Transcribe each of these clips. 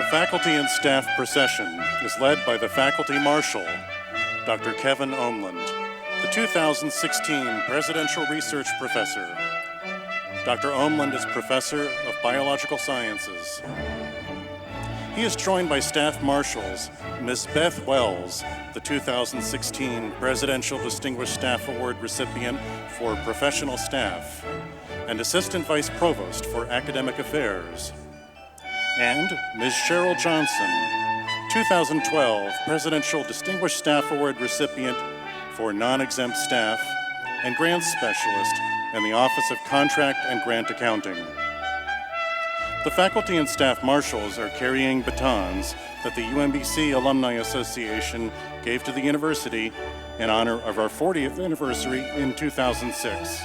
faculty and staff procession is led by the faculty marshal, Dr. Kevin Omland, the 2016 Presidential Research Professor. Dr. Omland is Professor of Biological Sciences. He is joined by staff marshals, Ms. Beth Wells, the 2016 Presidential Distinguished Staff Award recipient for professional staff, and Assistant Vice Provost for Academic Affairs, and Ms. Cheryl Johnson, 2012 Presidential Distinguished Staff Award recipient for non-exempt staff and grants specialist in the Office of Contract and Grant Accounting. The faculty and staff marshals are carrying batons that the UMBC Alumni Association gave to the university in honor of our 40th anniversary in 2006.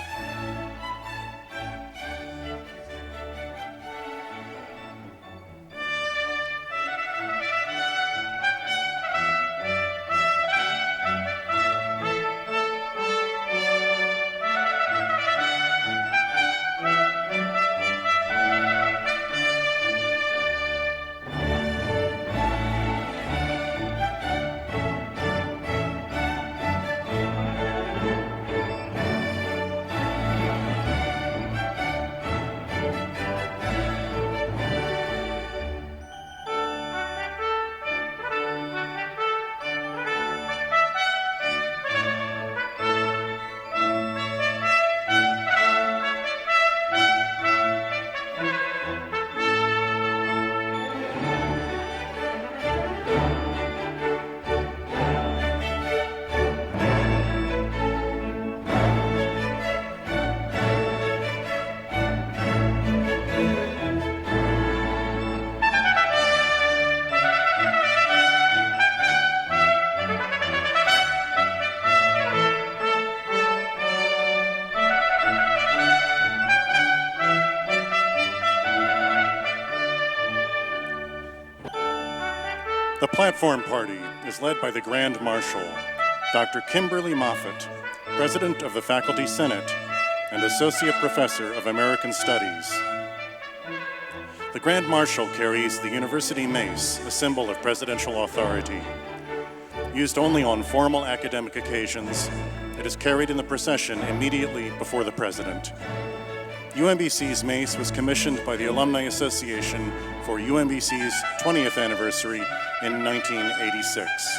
The platform party is led by the Grand Marshal, Dr. Kimberly Moffitt, President of the Faculty Senate and Associate Professor of American Studies. The Grand Marshal carries the University Mace, a symbol of presidential authority. Used only on formal academic occasions, it is carried in the procession immediately before the President. UMBC's Mace was commissioned by the Alumni Association for UMBC's 20th anniversary in 1986.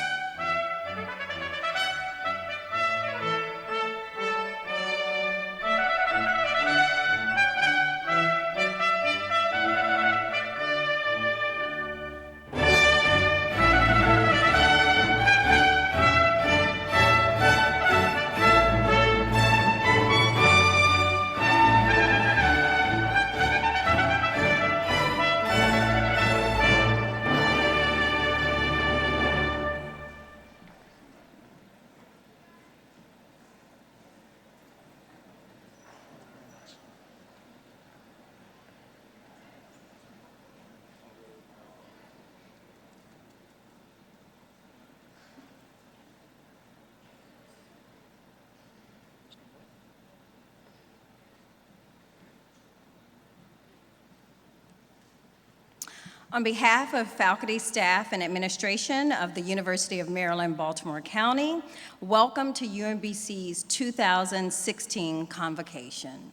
On behalf of faculty, staff, and administration of the University of Maryland, Baltimore County, welcome to UMBC's 2016 convocation.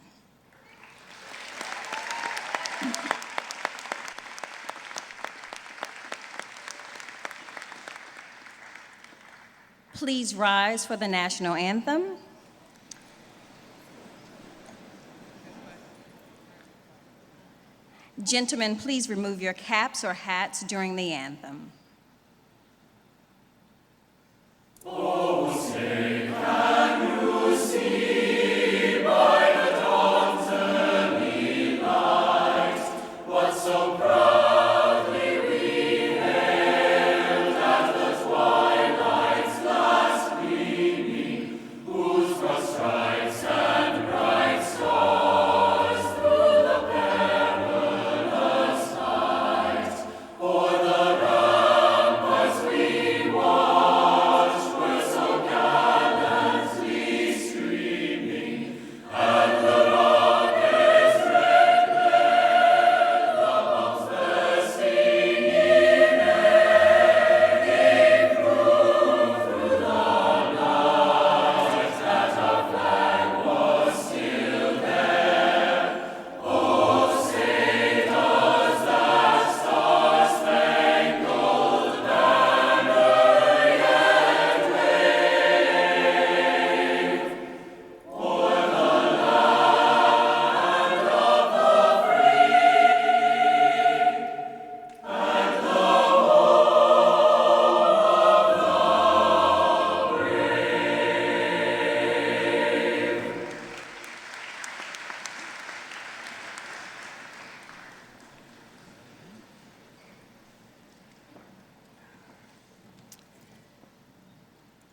Please rise for the national anthem. Gentlemen, please remove your caps or hats during the anthem. Oh, say, can you see by the dawn's early light what so proudly we hailed at the twilight's last gleaming, whose broad stripes and bright stars through the perilous night o'er the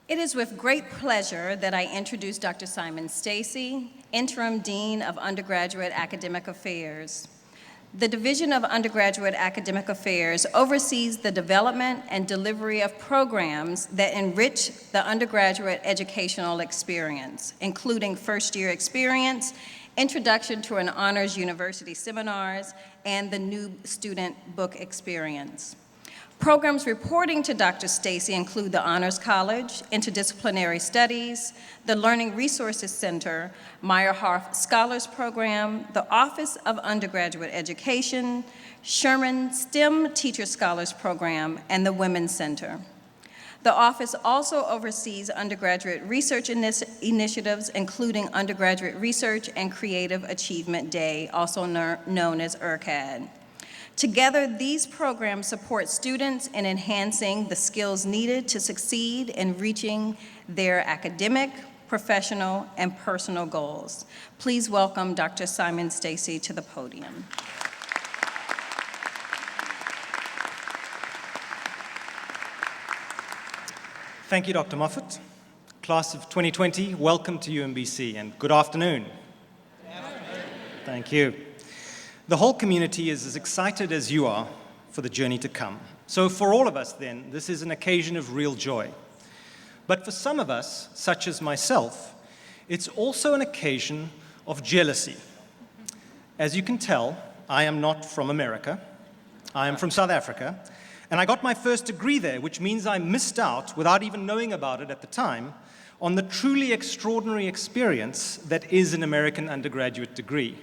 It is with great pleasure that I introduce Dr. Simon Stacy, Interim Dean of Undergraduate Academic Affairs. The Division of Undergraduate Academic Affairs oversees the development and delivery of programs that enrich the undergraduate educational experience, including first-year experience, introduction to an honors university seminars, and the new student book experience. Programs reporting to Dr. Stacy include the Honors College, Interdisciplinary Studies, the Learning Resources Center, Meyerhoff Scholars Program, the Office of Undergraduate Education, Sherman STEM Teacher Scholars Program, and the Women's Center. The office also oversees undergraduate research initiatives, including Undergraduate Research and Creative Achievement Day, also known as URCAD. Together, these programs support students in enhancing the skills needed to succeed in reaching their academic, professional, and personal goals. Please welcome Dr. Simon Stacy to the podium. Thank you, Dr. Moffat. Class of 2020, welcome to UMBC, and good afternoon. Good afternoon. Thank you. The whole community is as excited as you are for the journey to come. So for all of us then, this is an occasion of real joy. But for some of us, such as myself, it's also an occasion of jealousy. As you can tell, I am not from America. I am from South Africa, and I got my first degree there, which means I missed out, without even knowing about it at the time, on the truly extraordinary experience that is an American undergraduate degree.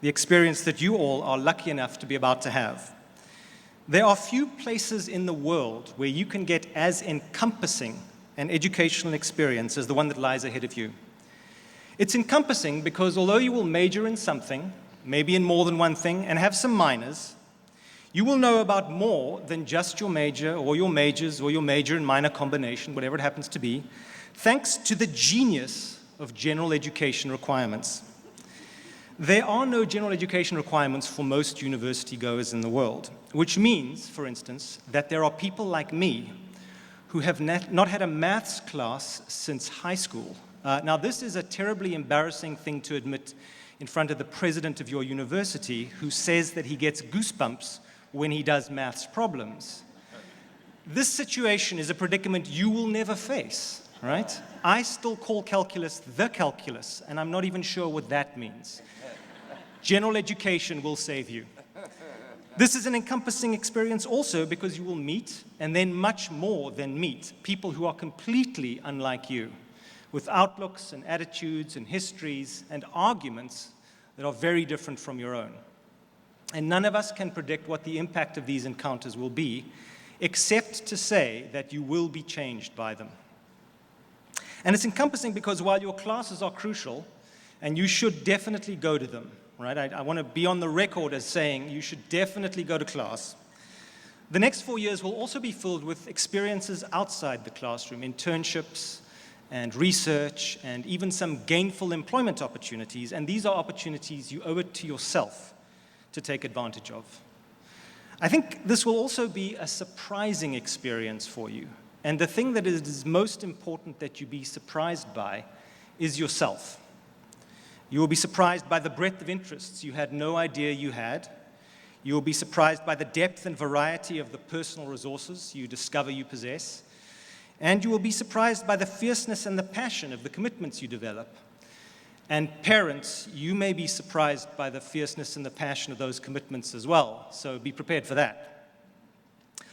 The experience that you all are lucky enough to be about to have. There are few places in the world where you can get as encompassing an educational experience as the one that lies ahead of you. It's encompassing because although you will major in something, maybe in more than one thing, and have some minors, you will know about more than just your major or your majors or your major and minor combination, whatever it happens to be, thanks to the genius of general education requirements. There are no general education requirements for most university goers in the world, which means, for instance, that there are people like me who have not had a maths class since high school. Now, this is a terribly embarrassing thing to admit in front of the president of your university, who says that he gets goosebumps when he does maths problems. This situation is a predicament you will never face, right? I still call calculus the calculus, and I'm not even sure what that means. General education will save you. This is an encompassing experience also because you will meet, and then much more than meet, people who are completely unlike you, with outlooks and attitudes and histories and arguments that are very different from your own. And none of us can predict what the impact of these encounters will be, except to say that you will be changed by them. And it's encompassing because while your classes are crucial, and you should definitely go to them, right? I want to be on the record as saying you should definitely go to class. The next 4 years will also be filled with experiences outside the classroom, internships and research and even some gainful employment opportunities. And these are opportunities you owe it to yourself to take advantage of. I think this will also be a surprising experience for you. And the thing that is most important that you be surprised by is yourself. You will be surprised by the breadth of interests you had no idea you had. You will be surprised by the depth and variety of the personal resources you discover you possess. And you will be surprised by the fierceness and the passion of the commitments you develop. And parents, you may be surprised by the fierceness and the passion of those commitments as well. So be prepared for that.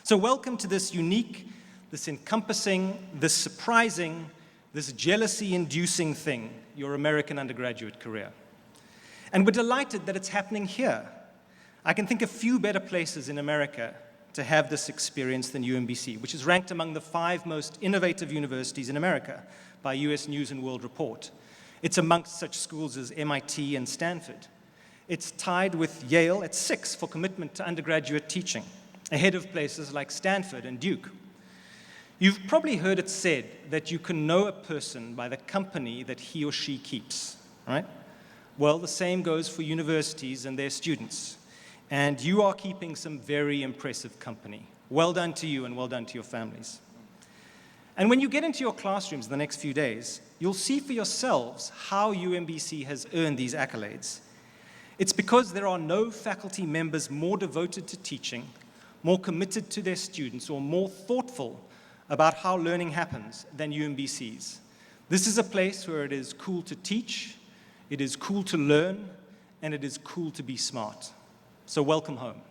So welcome to this unique, this encompassing, this surprising, this jealousy-inducing thing, your American undergraduate career. And we're delighted that it's happening here. I can think of few better places in America to have this experience than UMBC, which is ranked among the 5 most innovative universities in America by US News and World Report. It's amongst such schools as MIT and Stanford. It's tied with Yale at 6 for commitment to undergraduate teaching, ahead of places like Stanford and Duke. You've probably heard it said that you can know a person by the company that he or she keeps, right? Well, the same goes for universities and their students. And you are keeping some very impressive company. Well done to you and well done to your families. And when you get into your classrooms in the next few days, you'll see for yourselves how UMBC has earned these accolades. It's because there are no faculty members more devoted to teaching, more committed to their students, or more thoughtful about how learning happens than UMBC's. This is a place where it is cool to teach, it is cool to learn, and it is cool to be smart. So welcome home.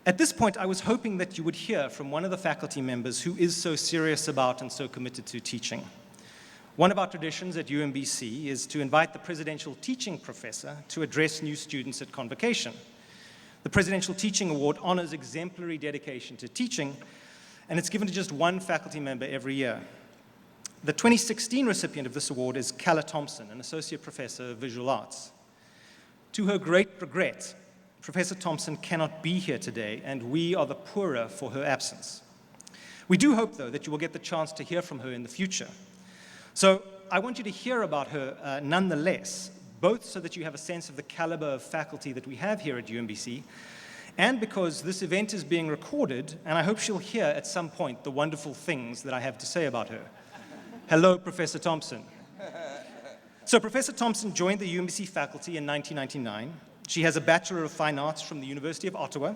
At this point, I was hoping that you would hear from one of the faculty members who is so serious about and so committed to teaching. One of our traditions at UMBC is to invite the Presidential Teaching Professor to address new students at convocation. The Presidential Teaching Award honors exemplary dedication to teaching, and it's given to just one faculty member every year. The 2016 recipient of this award is Calla Thompson, an Associate Professor of Visual Arts. To her great regret, Professor Thompson cannot be here today, and we are the poorer for her absence. We do hope, though, that you will get the chance to hear from her in the future. So I want you to hear about her nonetheless, both so that you have a sense of the caliber of faculty that we have here at UMBC, and because this event is being recorded, and I hope she'll hear at some point the wonderful things that I have to say about her. Hello, Professor Thompson. So Professor Thompson joined the UMBC faculty in 1999. She has a Bachelor of Fine Arts from the University of Ottawa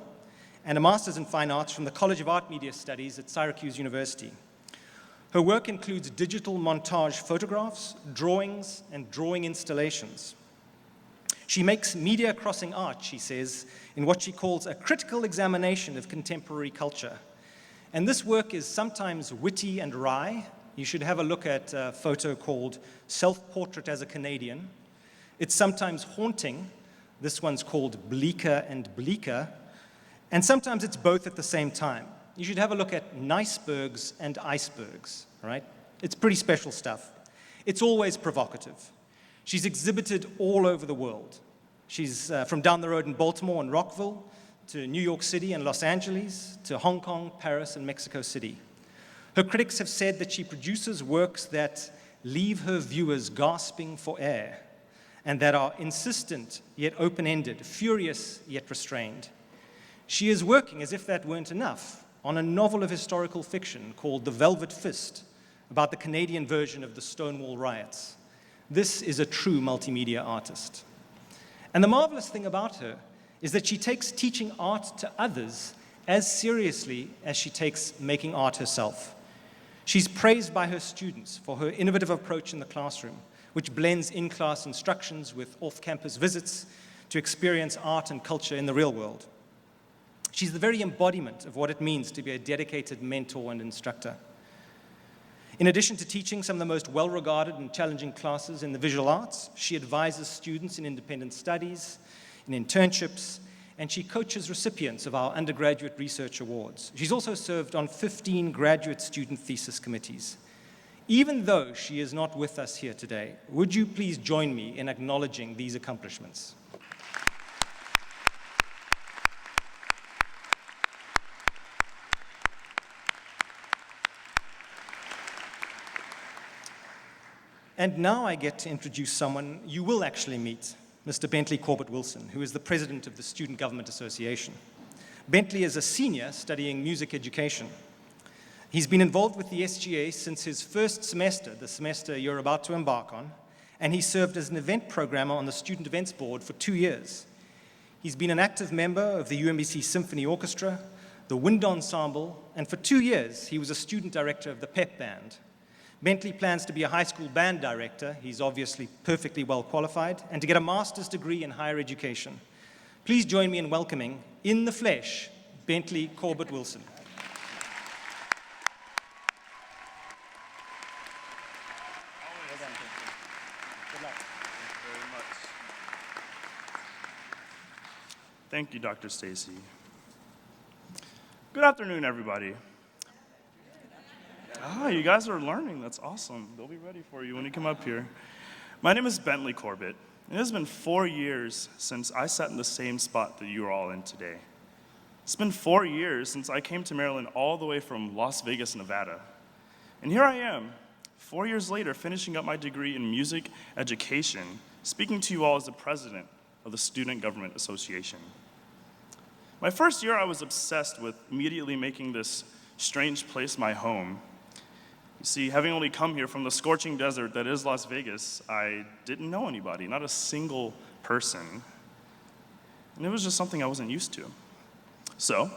and a Master's in Fine Arts from the College of Art Media Studies at Syracuse University. Her work includes digital montage photographs, drawings, and drawing installations. She makes media crossing art, she says, in what she calls a critical examination of contemporary culture. And this work is sometimes witty and wry. You should have a look at a photo called Self-Portrait as a Canadian. It's sometimes haunting. This one's called Bleaker and Bleaker. And sometimes it's both at the same time. You should have a look at Nicebergs and Icebergs, right? It's pretty special stuff. It's always provocative. She's exhibited all over the world. She's from down the road in Baltimore and Rockville, to New York City and Los Angeles, to Hong Kong, Paris, and Mexico City. Her critics have said that she produces works that leave her viewers gasping for air, and that are insistent yet open-ended, furious yet restrained. She is working, as if that weren't enough, on a novel of historical fiction called The Velvet Fist, about the Canadian version of the Stonewall riots. This is a true multimedia artist. And the marvelous thing about her is that she takes teaching art to others as seriously as she takes making art herself. She's praised by her students for her innovative approach in the classroom, which blends in-class instructions with off-campus visits to experience art and culture in the real world. She's the very embodiment of what it means to be a dedicated mentor and instructor. In addition to teaching some of the most well-regarded and challenging classes in the visual arts, she advises students in independent studies, in internships, and she coaches recipients of our undergraduate research awards. She's also served on 15 graduate student thesis committees. Even though she is not with us here today, would you please join me in acknowledging these accomplishments? And now I get to introduce someone you will actually meet, Mr. Bentley Corbett Wilson, who is the president of the Student Government Association. Bentley is a senior studying music education. He's been involved with the SGA since his first semester, the semester you're about to embark on, and he served as an event programmer on the Student Events Board for 2 years. He's been an active member of the UMBC Symphony Orchestra, the Wind Ensemble, and for 2 years he was a student director of the Pep Band. Bentley plans to be a high school band director. He's obviously perfectly well qualified, and to get a master's degree in higher education. Please join me in welcoming, in the flesh, Bentley Corbett Wilson. Thank you, Dr. Stacy. Good afternoon, everybody. You guys are learning. That's awesome. They'll be ready for you when you come up here. My name is Bentley Corbett. It has been 4 years since I sat in the same spot that you are all in today. It's been 4 years since I came to Maryland all the way from Las Vegas, Nevada. And here I am, 4 years later, finishing up my degree in music education, speaking to you all as the president of the Student Government Association. My first year, I was obsessed with immediately making this strange place my home. You see, having only come here from the scorching desert that is Las Vegas, I didn't know anybody, not a single person. And it was just something I wasn't used to. So,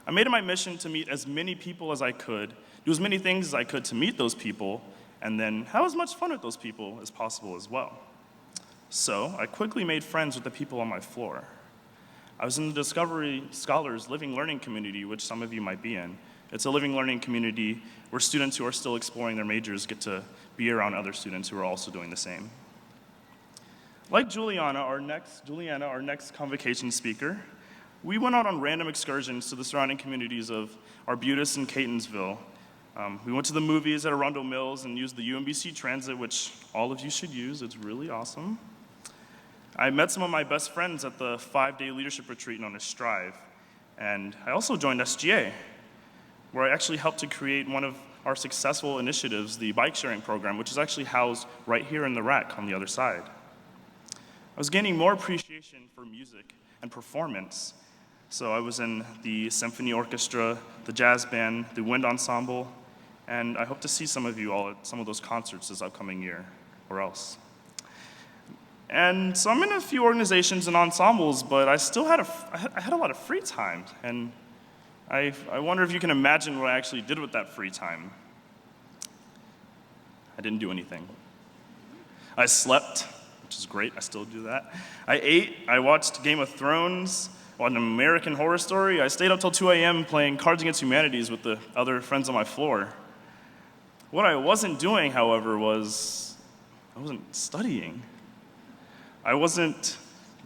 I made it my mission to meet as many people as I could, do as many things as I could to meet those people, and then have as much fun with those people as possible as well. So, I quickly made friends with the people on my floor. I was in the Discovery Scholars Living Learning Community, which some of you might be in. It's a living learning community where students who are still exploring their majors get to be around other students who are also doing the same. Like Juliana, our next convocation speaker, we went out on random excursions to the surrounding communities of Arbutus and Catonsville. We went to the movies at Arundel Mills and used the UMBC Transit, which all of you should use. It's really awesome. I met some of my best friends at the 5-day leadership retreat known as Strive. And I also joined SGA, where I actually helped to create one of our successful initiatives, the bike sharing program, which is actually housed right here in the rack on the other side. I was gaining more appreciation for music and performance. So I was in the symphony orchestra, the jazz band, the wind ensemble, and I hope to see some of you all at some of those concerts this upcoming year, or else. And so I'm in a few organizations and ensembles, but I still had a lot of free time, and I wonder if you can imagine what I actually did with that free time. I didn't do anything. I slept, which is great, I still do that. I ate, I watched Game of Thrones, watched American Horror Story. I stayed up till 2 a.m. playing Cards Against Humanities with the other friends on my floor. What I wasn't doing, however, was I wasn't studying. I wasn't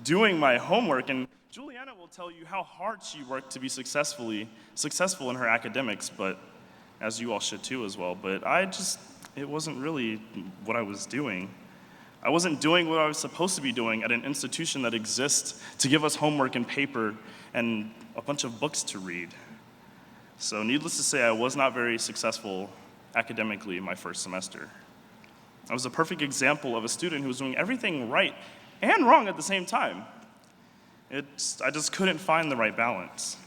doing my homework, and Juliana will tell you how hard she worked to be successful in her academics, but as you all should too as well, but it wasn't really what I was doing. I wasn't doing what I was supposed to be doing at an institution that exists to give us homework and paper and a bunch of books to read. So needless to say, I was not very successful academically in my first semester. I was a perfect example of a student who was doing everything right and wrong at the same time. I just couldn't find the right balance.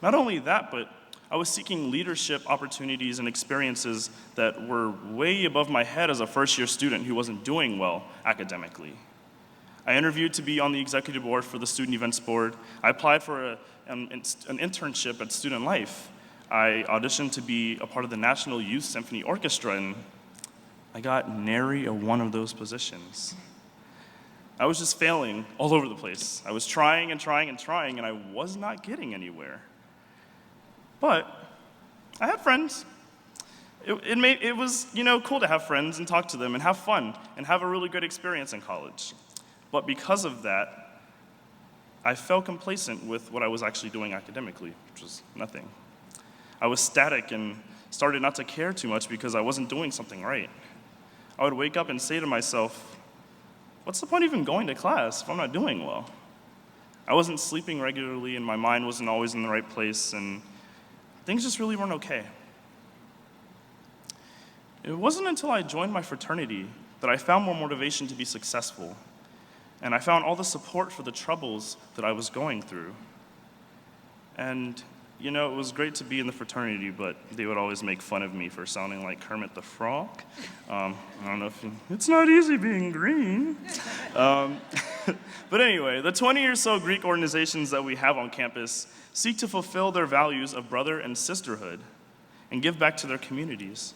Not only that, but I was seeking leadership opportunities and experiences that were way above my head as a first-year student who wasn't doing well academically. I interviewed to be on the executive board for the Student Events Board. I applied for an internship at Student Life. I auditioned to be a part of the National Youth Symphony Orchestra, and I got nary a one of those positions. I was just failing all over the place. I was trying and trying and trying, and I was not getting anywhere. But I had friends. It was cool to have friends and talk to them and have fun and have a really good experience in college. But because of that, I fell complacent with what I was actually doing academically, which was nothing. I was static and started not to care too much because I wasn't doing something right. I would wake up and say to myself, what's the point of even going to class if I'm not doing well? I wasn't sleeping regularly and my mind wasn't always in the right place, and things just really weren't okay. It wasn't until I joined my fraternity that I found more motivation to be successful, and I found all the support for the troubles that I was going through. And it was great to be in the fraternity, but they would always make fun of me for sounding like Kermit the Frog. I don't know if it's not easy being green. But anyway, the 20 or so Greek organizations that we have on campus seek to fulfill their values of brother and sisterhood and give back to their communities.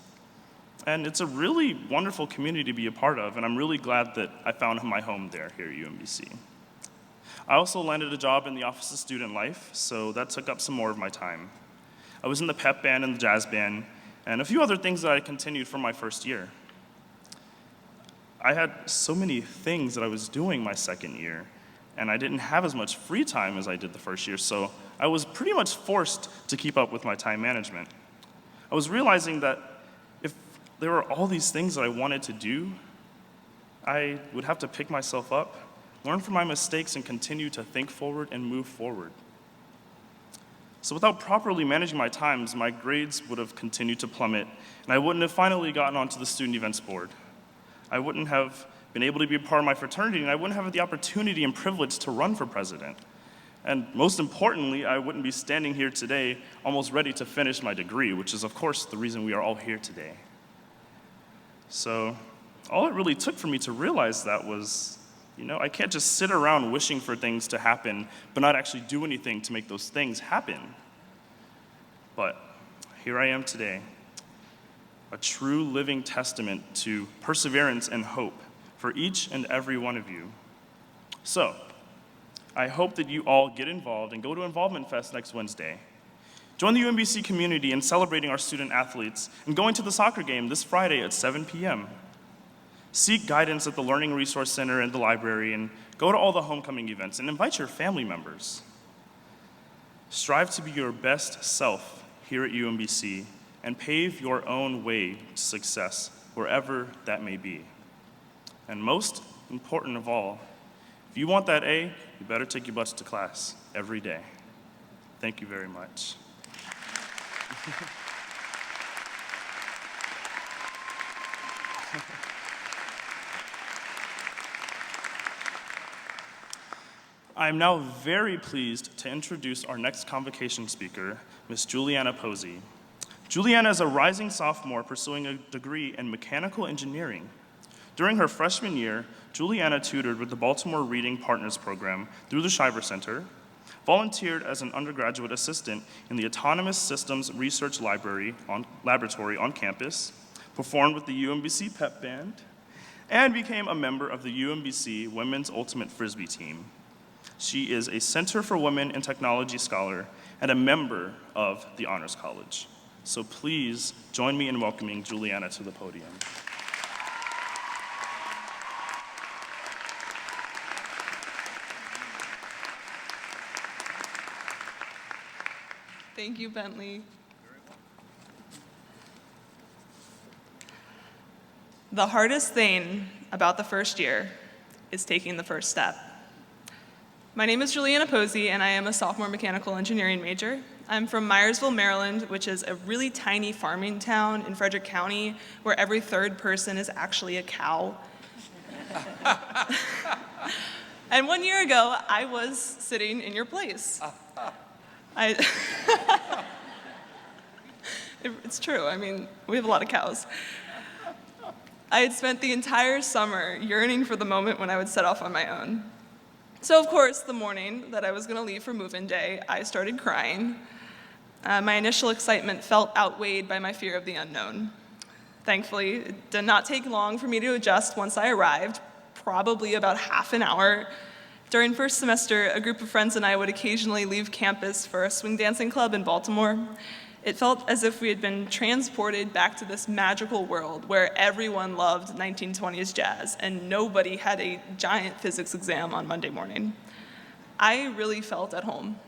And it's a really wonderful community to be a part of, and I'm really glad that I found my home there here at UMBC. I also landed a job in the Office of Student Life, so that took up some more of my time. I was in the pep band and the jazz band, and a few other things that I continued from my first year. I had so many things that I was doing my second year, and I didn't have as much free time as I did the first year, so I was pretty much forced to keep up with my time management. I was realizing that if there were all these things that I wanted to do, I would have to pick myself up, learn from my mistakes, and continue to think forward and move forward. So without properly managing my times, my grades would have continued to plummet, and I wouldn't have finally gotten onto the Student Events Board. I wouldn't have been able to be a part of my fraternity, and I wouldn't have the opportunity and privilege to run for president. And most importantly, I wouldn't be standing here today almost ready to finish my degree, which is, of course, the reason we are all here today. So all it really took for me to realize that was, I can't just sit around wishing for things to happen, but not actually do anything to make those things happen. But here I am today, a true living testament to perseverance and hope for each and every one of you. So, I hope that you all get involved and go to Involvement Fest next Wednesday. Join the UMBC community in celebrating our student athletes and going to the soccer game this Friday at 7 p.m. Seek guidance at the Learning Resource Center and the library, and go to all the homecoming events and invite your family members. Strive to be your best self here at UMBC and pave your own way to success wherever that may be. And most important of all, if you want that A, you better take your butts to class every day. Thank you very much. I am now very pleased to introduce our next convocation speaker, Ms. Juliana Posey. Juliana is a rising sophomore pursuing a degree in mechanical engineering. During her freshman year, Juliana tutored with the Baltimore Reading Partners Program through the Shiver Center, volunteered as an undergraduate assistant in the Autonomous Systems Research Laboratory on campus, performed with the UMBC Pep Band, and became a member of the UMBC Women's Ultimate Frisbee team. She is a Center for Women in Technology scholar and a member of the Honors College. So please join me in welcoming Juliana to the podium. Thank you, Bentley. The hardest thing about the first year is taking the first step. My name is Juliana Posey, and I am a sophomore mechanical engineering major. I'm from Myersville, Maryland, which is a really tiny farming town in Frederick County where every third person is actually a cow. And 1 year ago, I was sitting in your place. It's true. I mean, we have a lot of cows. I had spent the entire summer yearning for the moment when I would set off on my own. So, of course, the morning that I was going to leave for move-in day, I started crying. My initial excitement felt outweighed by my fear of the unknown. Thankfully, it did not take long for me to adjust once I arrived, probably about half an hour. During first semester, a group of friends and I would occasionally leave campus for a swing dancing club in Baltimore. It felt as if we had been transported back to this magical world where everyone loved 1920s jazz and nobody had a giant physics exam on Monday morning. I really felt at home.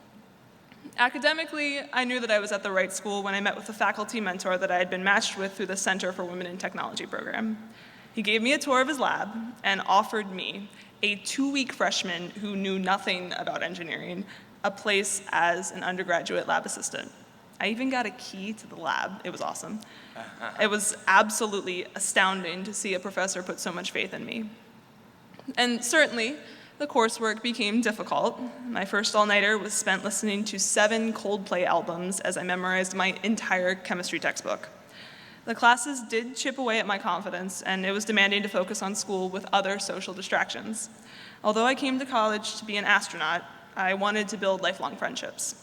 Academically, I knew that I was at the right school when I met with the faculty mentor that I had been matched with through the Center for Women in Technology program. He gave me a tour of his lab and offered me, a 2-week freshman who knew nothing about engineering, a place as an undergraduate lab assistant. I even got a key to the lab. It was awesome. It was absolutely astounding to see a professor put so much faith in me. And certainly, the coursework became difficult. My first all-nighter was spent listening to 7 Coldplay albums as I memorized my entire chemistry textbook. The classes did chip away at my confidence, and it was demanding to focus on school with other social distractions. Although I came to college to be an astronaut, I wanted to build lifelong friendships.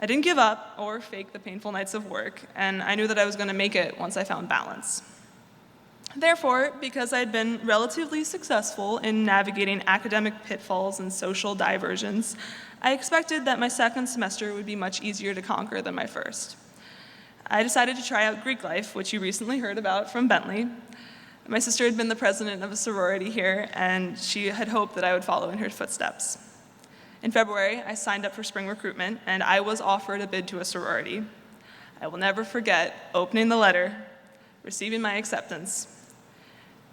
I didn't give up or fake the painful nights of work, and I knew that I was going to make it once I found balance. Therefore, because I had been relatively successful in navigating academic pitfalls and social diversions, I expected that my second semester would be much easier to conquer than my first. I decided to try out Greek life, which you recently heard about from Bentley. My sister had been the president of a sorority here, and she had hoped that I would follow in her footsteps. In February, I signed up for spring recruitment, and I was offered a bid to a sorority. I will never forget opening the letter, receiving my acceptance,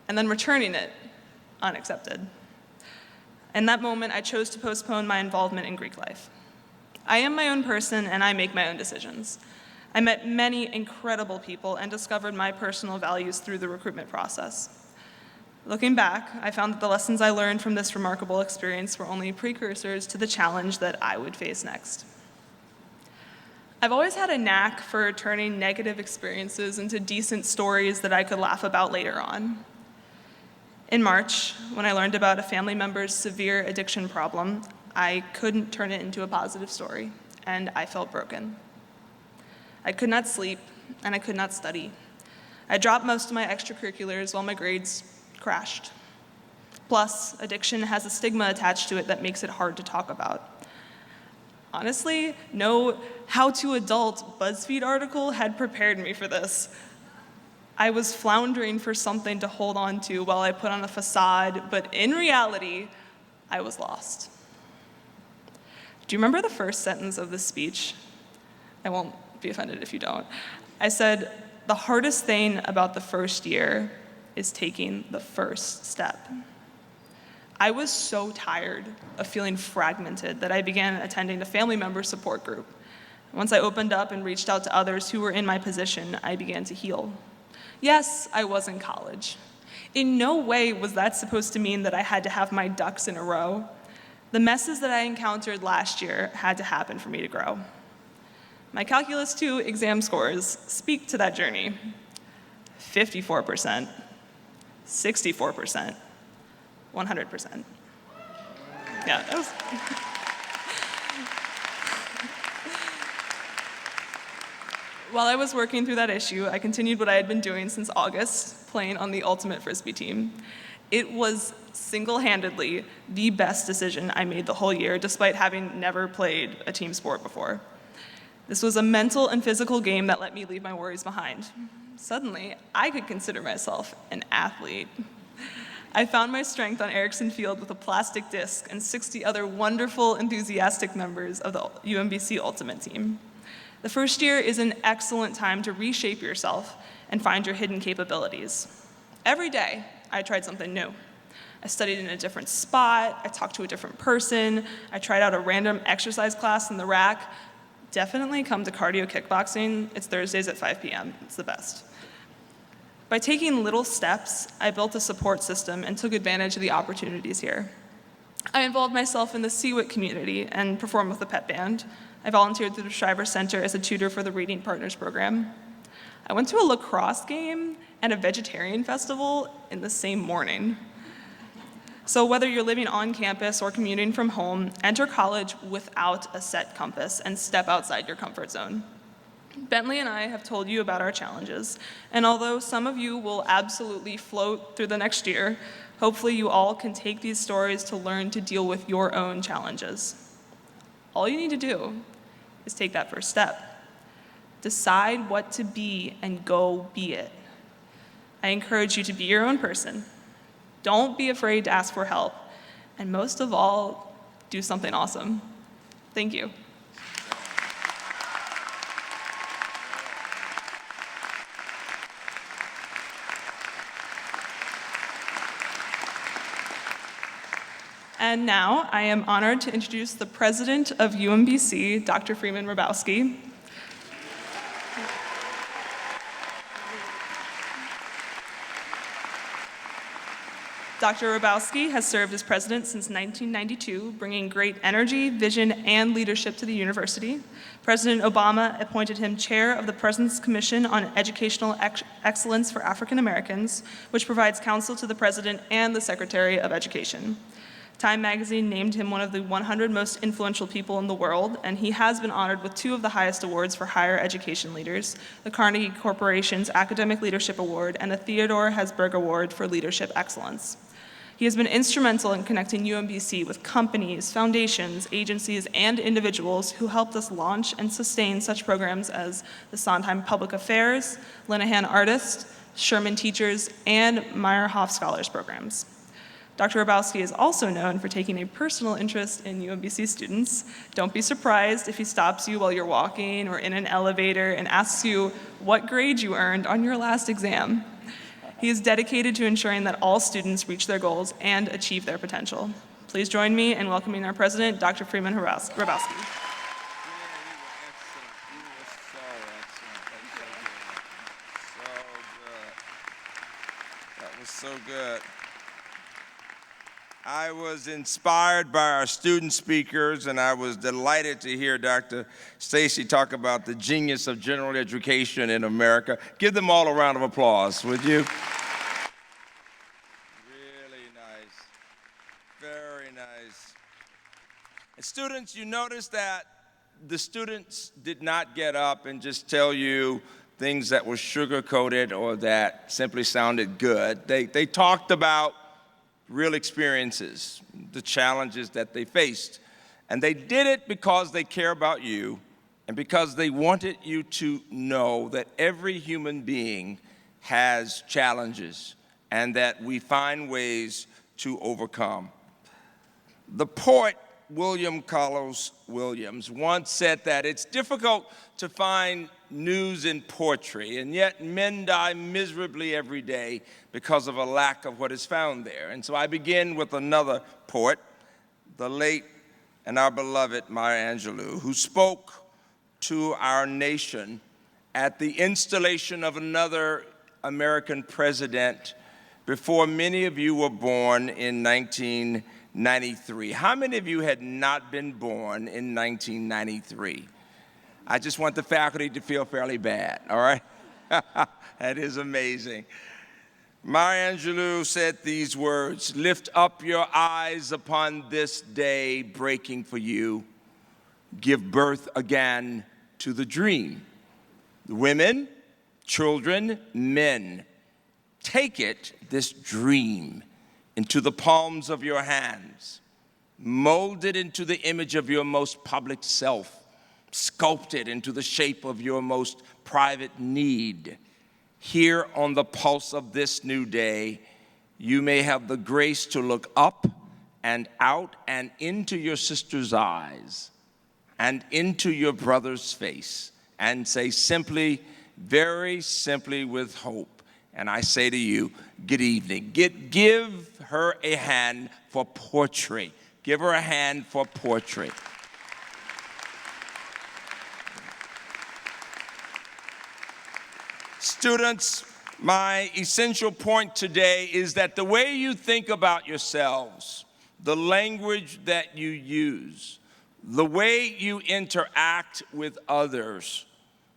and then returning it unaccepted. In that moment, I chose to postpone my involvement in Greek life. I am my own person, and I make my own decisions. I met many incredible people and discovered my personal values through the recruitment process. Looking back, I found that the lessons I learned from this remarkable experience were only precursors to the challenge that I would face next. I've always had a knack for turning negative experiences into decent stories that I could laugh about later on. In March, when I learned about a family member's severe addiction problem, I couldn't turn it into a positive story, and I felt broken. I could not sleep, and I could not study. I dropped most of my extracurriculars while my grades crashed. Plus, addiction has a stigma attached to it that makes it hard to talk about. Honestly, no How to Adult BuzzFeed article had prepared me for this. I was floundering for something to hold on to while I put on a facade, but in reality, I was lost. Do you remember the first sentence of this speech? I won't be offended if you don't. I said, the hardest thing about the first year is taking the first step. I was so tired of feeling fragmented that I began attending a family member support group. Once I opened up and reached out to others who were in my position, I began to heal. Yes, I was in college. In no way was that supposed to mean that I had to have my ducks in a row. The messes that I encountered last year had to happen for me to grow. My Calculus 2 exam scores speak to that journey. 54%, 64%, 100%. Yeah, that was... While I was working through that issue, I continued what I had been doing since August, playing on the Ultimate Frisbee team. It was single-handedly the best decision I made the whole year, despite having never played a team sport before. This was a mental and physical game that let me leave my worries behind. Suddenly, I could consider myself an athlete. I found my strength on Erickson Field with a plastic disc and 60 other wonderful, enthusiastic members of the UMBC Ultimate team. The first year is an excellent time to reshape yourself and find your hidden capabilities. Every day, I tried something new. I studied in a different spot, I talked to a different person, I tried out a random exercise class in the rack. Definitely come to cardio kickboxing. It's Thursdays at 5 p.m. It's the best. By taking little steps, I built a support system and took advantage of the opportunities here. I involved myself in the CWIT community and performed with the pep band. I volunteered through the Shriver Center as a tutor for the Reading Partners program. I went to a lacrosse game and a vegetarian festival in the same morning. So whether you're living on campus or commuting from home, enter college without a set compass and step outside your comfort zone. Bentley and I have told you about our challenges, and although some of you will absolutely float through the next year, hopefully you all can take these stories to learn to deal with your own challenges. All you need to do is take that first step. Decide what to be and go be it. I encourage you to be your own person. Don't be afraid to ask for help. And most of all, do something awesome. Thank you. And now I am honored to introduce the president of UMBC, Dr. Freeman Hrabowski. Dr. Hrabowski has served as president since 1992, bringing great energy, vision, and leadership to the university. President Obama appointed him chair of the President's Commission on Educational Excellence for African Americans, which provides counsel to the president and the Secretary of Education. Time magazine named him one of the 100 most influential people in the world, and he has been honored with 2 of the highest awards for higher education leaders, the Carnegie Corporation's Academic Leadership Award and the Theodore Hesburgh Award for Leadership Excellence. He has been instrumental in connecting UMBC with companies, foundations, agencies, and individuals who helped us launch and sustain such programs as the Sondheim Public Affairs, Linehan Artists, Sherman Teachers, and Meyerhoff Scholars programs. Dr. Hrabowski is also known for taking a personal interest in UMBC students. Don't be surprised if he stops you while you're walking or in an elevator and asks you what grade you earned on your last exam. He is dedicated to ensuring that all students reach their goals and achieve their potential. Please join me in welcoming our president, Dr. Freeman Hrabowski. You were so excellent. So good. That was so good. I was inspired by our student speakers, and I was delighted to hear Dr. Stacy talk about the genius of general education in America. Give them all a round of applause, would you? Really nice. Very nice. And students, you notice that the students did not get up and just tell you things that were sugar-coated or that simply sounded good. They talked about real experiences, the challenges that they faced. And they did it because they care about you and because they wanted you to know that every human being has challenges and that we find ways to overcome. The poet William Carlos Williams once said that it's difficult to find news in poetry, and yet men die miserably every day because of a lack of what is found there. And so I begin with another poet, the late and our beloved Maya Angelou, who spoke to our nation at the installation of another American president before many of you were born in 1993. How many of you had not been born in 1993? I just want the faculty to feel fairly bad, all right? That is amazing. Maya Angelou said these words, "Lift up your eyes upon this day breaking for you. Give birth again to the dream. Women, children, men, take it, this dream, into the palms of your hands. Mold it into the image of your most public self. Sculpt it into the shape of your most private need. Here on the pulse of this new day, you may have the grace to look up and out and into your sister's eyes and into your brother's face and say simply, very simply with hope, and I say to you, good evening. Give her a hand for poetry. Give her a hand for poetry. Students, my essential point today is that the way you think about yourselves, the language that you use, the way you interact with others,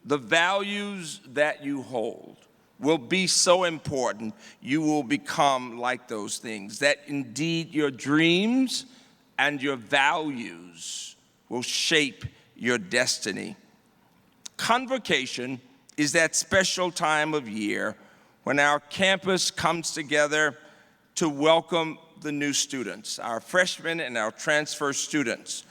the values that you hold will be so important. You will become like those things, that indeed your dreams and your values will shape your destiny. Convocation is that special time of year when our campus comes together to welcome the new students, our freshmen and our transfer students.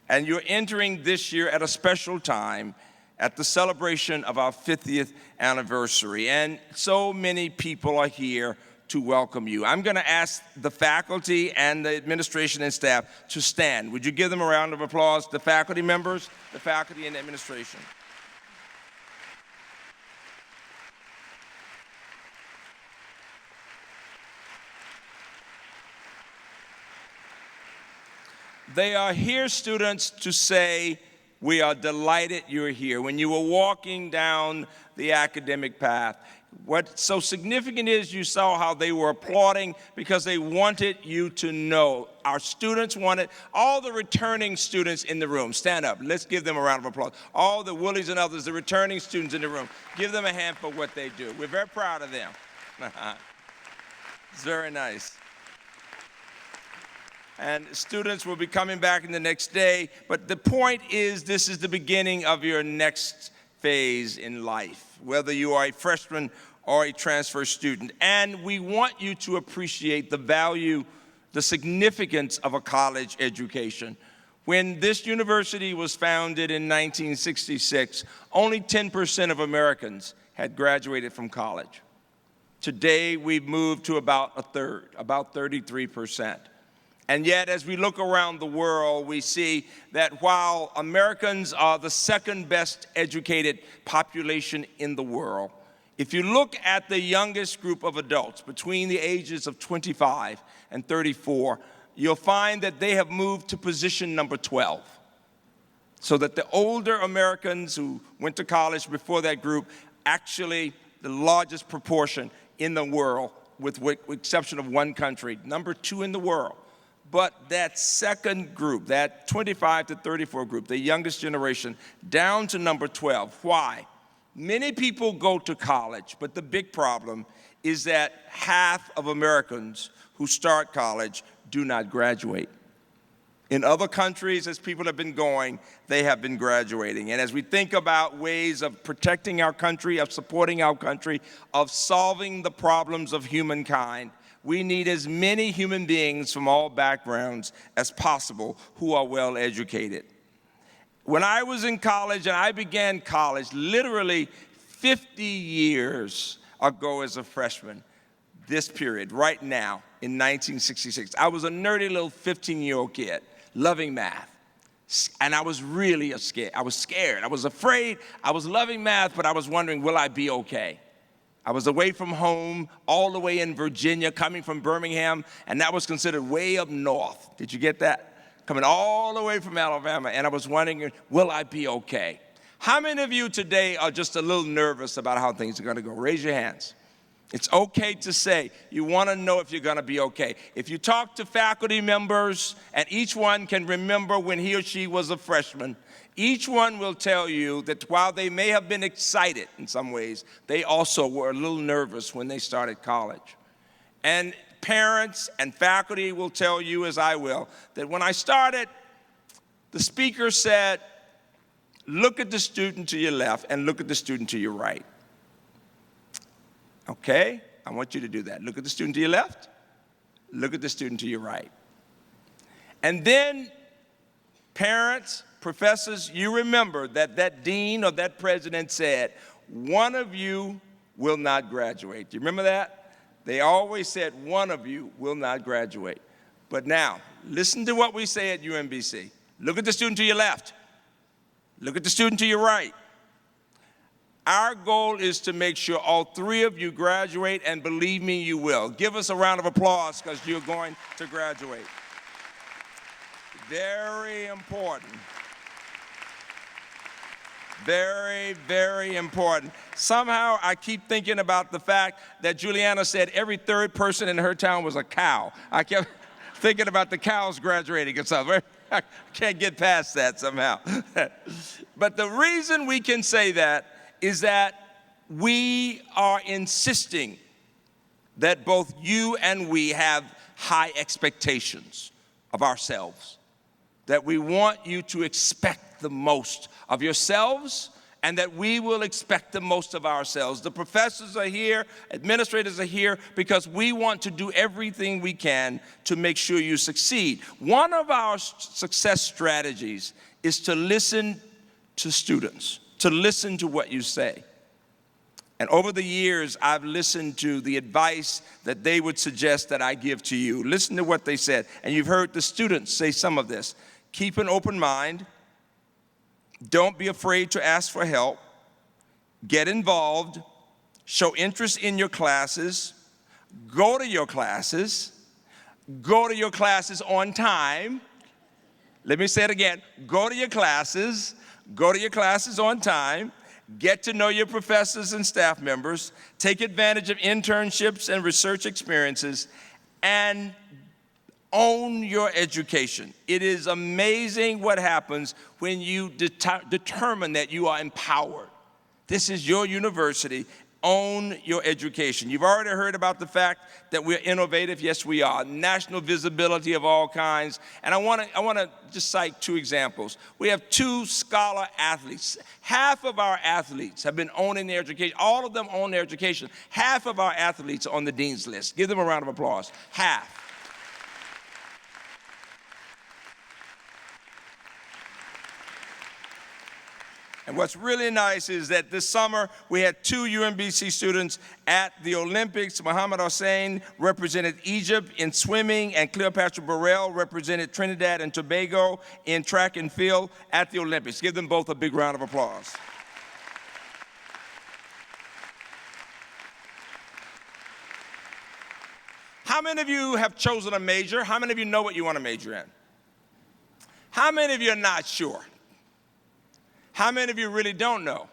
And you're entering this year at a special time at the celebration of our 50th anniversary. And so many people are here to welcome you. I'm going to ask the faculty and the administration and staff to stand. Would you give them a round of applause? The faculty members, the faculty and the administration. They are here, students, to say, we are delighted you're here. When you were walking down the academic path, what's so significant is you saw how they were applauding because they wanted you to know. Our students wanted, all the returning students in the room, stand up. Let's give them a round of applause. All the Willies and others, the returning students in the room, give them a hand for what they do. We're very proud of them. It's very nice. And students will be coming back in the next day. But the point is, this is the beginning of your next phase in life, whether you are a freshman or a transfer student. And we want you to appreciate the value, the significance of a college education. When this university was founded in 1966, only 10% of Americans had graduated from college. Today, we've moved to about a third, about 33%. And yet, as we look around the world, we see that while Americans are the second best educated population in the world, if you look at the youngest group of adults between the ages of 25 and 34, you'll find that they have moved to position number 12. So that the older Americans who went to college before that group, actually the largest proportion in the world, with the exception of one country, number 2 in the world. But that second group, that 25 to 34 group, the youngest generation, down to number 12. Why? Many people go to college, but the big problem is that half of Americans who start college do not graduate. In other countries, as people have been going, they have been graduating. And as we think about ways of protecting our country, of supporting our country, of solving the problems of humankind, we need as many human beings from all backgrounds as possible who are well educated. When I was in college, and I began college literally 50 years ago as a freshman, this period, right now, in 1966, I was a nerdy little 15-year-old kid, loving math. And I was really scared. I was scared. I was afraid. I was loving math, but I was wondering, will I be okay? I was away from home, all the way in Virginia, coming from Birmingham, and that was considered way up north. Did you get that? Coming all the way from Alabama, and I was wondering, will I be okay? How many of you today are just a little nervous about how things are going to go? Raise your hands. It's okay to say you want to know if you're going to be okay. If you talk to faculty members, and each one can remember when he or she was a freshman, each one will tell you that while they may have been excited in some ways, they also were a little nervous when they started college. And parents and faculty will tell you, as I will, that when I started, the speaker said, look at the student to your left and look at the student to your right. Okay? I want you to do that. Look at the student to your left. Look at the student to your right. And then, parents, professors, you remember that that dean or that president said, one of you will not graduate. Do you remember that? They always said, one of you will not graduate. But now, listen to what we say at UMBC. Look at the student to your left. Look at the student to your right. Our goal is to make sure all three of you graduate, and believe me, you will. Give us a round of applause because you're going to graduate. Very important. Very, very important. Somehow I keep thinking about the fact that Juliana said every third person in her town was a cow. I kept thinking about the cows graduating or something. I can't get past that somehow. But the reason we can say that is that we are insisting that both you and we have high expectations of ourselves, that we want you to expect the most of yourselves, and that we will expect the most of ourselves. The professors are here, administrators are here, because we want to do everything we can to make sure you succeed. One of our success strategies is to listen to students, to listen to what you say. And over the years, I've listened to the advice that they would suggest that I give to you. Listen to what they said. And you've heard the students say some of this. Keep an open mind. Don't be afraid to ask for help. Get involved. Show interest in your classes. Go to your classes. Go to your classes on time. Let me say it again. Go to your classes. Go to your classes on time. Get to know your professors and staff members. Take advantage of internships and research experiences. And own your education. It is amazing what happens when you determine that you are empowered. This is your university. Own your education. You've already heard about the fact that we're innovative. Yes, we are. National visibility of all kinds. And I want to just cite two examples. We have two scholar athletes. Half of our athletes have been owning their education. All of them own their education. Half of our athletes are on the dean's list. Give them a round of applause. Half. And what's really nice is that this summer we had two UMBC students at the Olympics. Mohammed Hossein represented Egypt in swimming, and Cleopatra Burrell represented Trinidad and Tobago in track and field at the Olympics. Give them both a big round of applause. How many of you have chosen a major? How many of you know what you want to major in? How many of you are not sure? How many of you really don't know?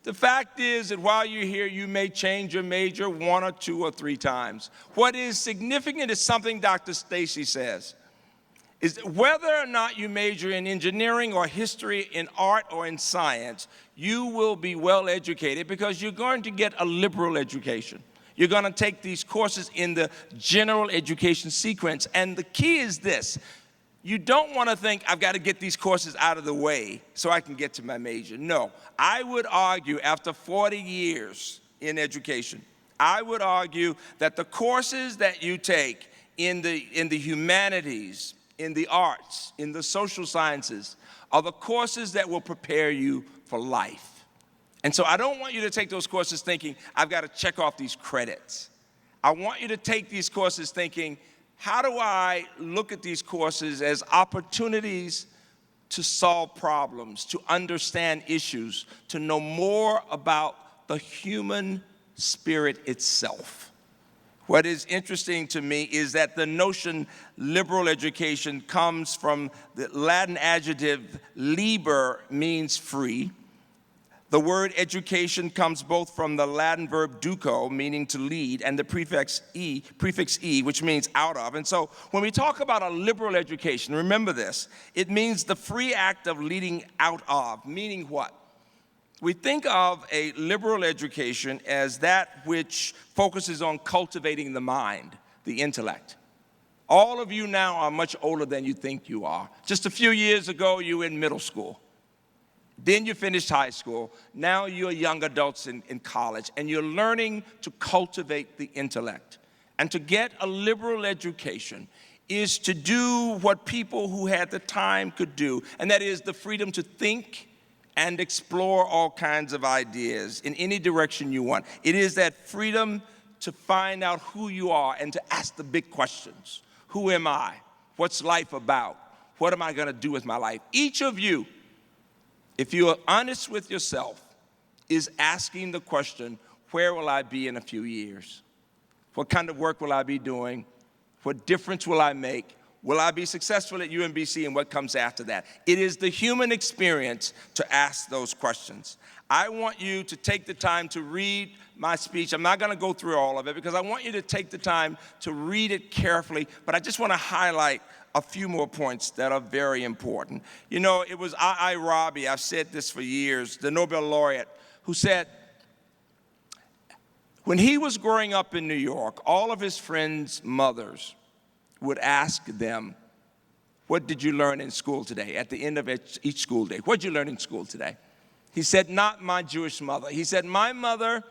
The fact is that while you're here, you may change your major 1 or 2 or 3 times. What is significant is something Dr. Stacy says, is that whether or not you major in engineering or history, in art or in science, you will be well educated because you're going to get a liberal education. You're going to take these courses in the general education sequence. And the key is this. You don't want to think, I've got to get these courses out of the way so I can get to my major. No, I would argue after 40 years in education, I would argue that the courses that you take in the humanities, in the arts, in the social sciences, are the courses that will prepare you for life. And so I don't want you to take those courses thinking, I've got to check off these credits. I want you to take these courses thinking, how do I look at these courses as opportunities to solve problems, to understand issues, to know more about the human spirit itself? What is interesting to me is that the notion liberal education comes from the Latin adjective liber, means free. The word education comes both from the Latin verb duco, meaning to lead, and the prefix e, which means out of. And so when we talk about a liberal education, remember this, it means the free act of leading out of, meaning what? We think of a liberal education as that which focuses on cultivating the mind, the intellect. All of you now are much older than you think you are. Just a few years ago, you were in middle school. Then you finished high school. Now you're young adults in college, and you're learning to cultivate the intellect. And to get a liberal education is to do what people who had the time could do, and that is the freedom to think and explore all kinds of ideas in any direction you want. It is that freedom to find out who you are and to ask the big questions. Who am I? What's life about? What am I going to do with my life? Each of you, if you are honest with yourself, is asking the question, where will I be in a few years? What kind of work will I be doing? What difference will I make? Will I be successful at UMBC, and what comes after that? It is the human experience to ask those questions. I want you to take the time to read my speech. I'm not going to go through all of it because I want you to take the time to read it carefully, but I just want to highlight a few more points that are very important. You know, it was I. Rabi, I've said this for years, the Nobel laureate, who said, when he was growing up in New York, all of his friends' mothers would ask them, what did you learn in school today? At the end of each school day, what did you learn in school today? He said, not my Jewish mother. He said, my mother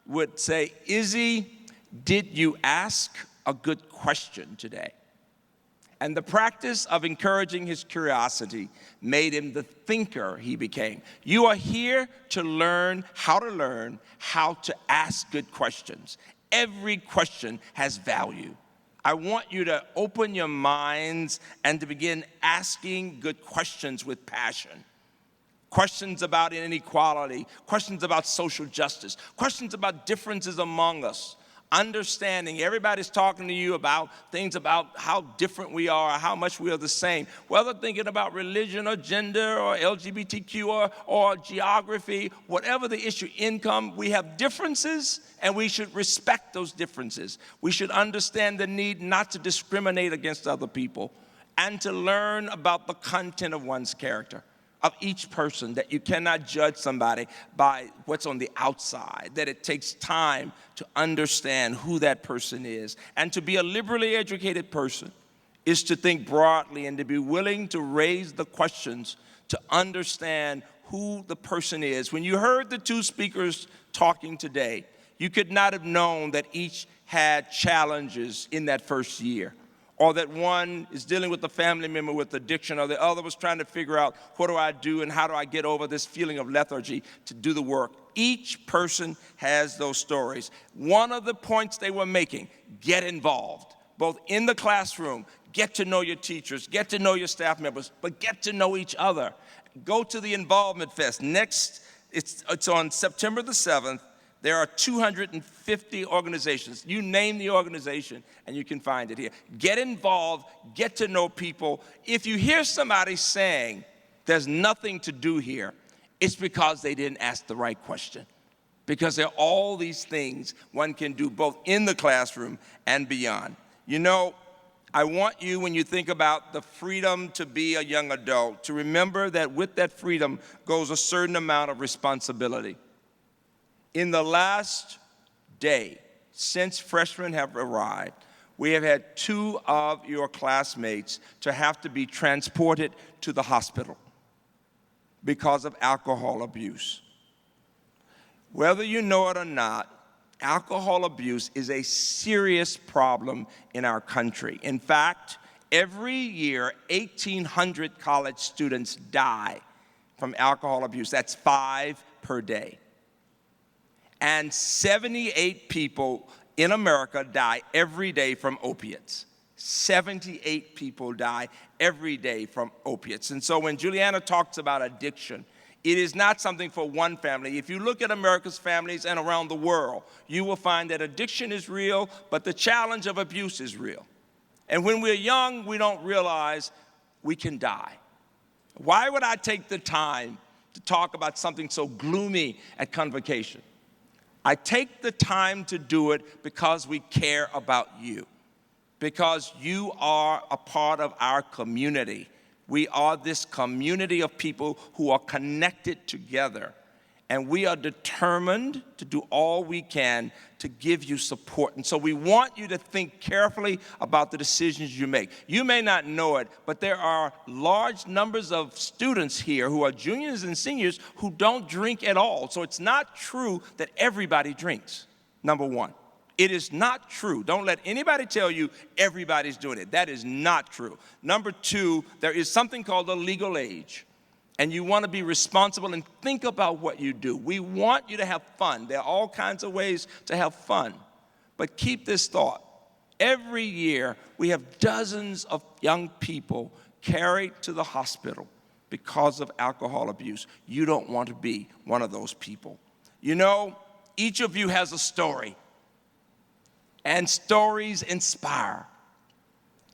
would say, Izzy, did you ask a good question today? And the practice of encouraging his curiosity made him the thinker he became. You are here to learn how to ask good questions. Every question has value. I want you to open your minds and to begin asking good questions with passion. Questions about inequality, questions about social justice, questions about differences among us. Understanding, everybody's talking to you about things about how different we are, or how much we are the same. Whether thinking about religion or gender or LGBTQ or geography, whatever the issue, income, we have differences and we should respect those differences. We should understand the need not to discriminate against other people and to learn about the content of one's character, of each person, that you cannot judge somebody by what's on the outside, that it takes time to understand who that person is. And to be a liberally educated person is to think broadly and to be willing to raise the questions to understand who the person is. When you heard the two speakers talking today, you could not have known that each had challenges in that first year, or that one is dealing with a family member with addiction, or the other was trying to figure out, what do I do and how do I get over this feeling of lethargy to do the work? Each person has those stories. One of the points they were making, get involved, both in the classroom, get to know your teachers, get to know your staff members, but get to know each other. Go to the Involvement Fest. Next, it's on September the 7th. There are 250 organizations. You name the organization and you can find it here. Get involved, get to know people. If you hear somebody saying there's nothing to do here, It's because they didn't ask the right question. Because there are all these things one can do both in the classroom and beyond. You know, I want you, when you think about the freedom to be a young adult, to remember that with that freedom goes a certain amount of responsibility. In the last day, since freshmen have arrived, we have had 2 of your classmates to have to be transported to the hospital because of alcohol abuse. Whether you know it or not, alcohol abuse is a serious problem in our country. In fact, every year, 1,800 college students die from alcohol abuse. That's 5 per day. And 78 people in America die every day from opiates. 78 people die every day from opiates. And so when Juliana talks about addiction, it is not something for one family. If you look at America's families and around the world, you will find that addiction is real, but the challenge of abuse is real. And when we're young, we don't realize we can die. Why would I take the time to talk about something so gloomy at Convocation? I take the time to do it because we care about you, because you are a part of our community. We are this community of people who are connected together, and we are determined to do all we can to give you support. And so we want you to think carefully about the decisions you make. You may not know it, but there are large numbers of students here who are juniors and seniors who don't drink at all. So it's not true that everybody drinks, number one. It is not true. Don't let anybody tell you everybody's doing it. That is not true. Number two, there is something called the legal age. And you want to be responsible and think about what you do. We want you to have fun. There are all kinds of ways to have fun. But keep this thought. Every year, we have dozens of young people carried to the hospital because of alcohol abuse. You don't want to be one of those people. You know, each of you has a story. And stories inspire.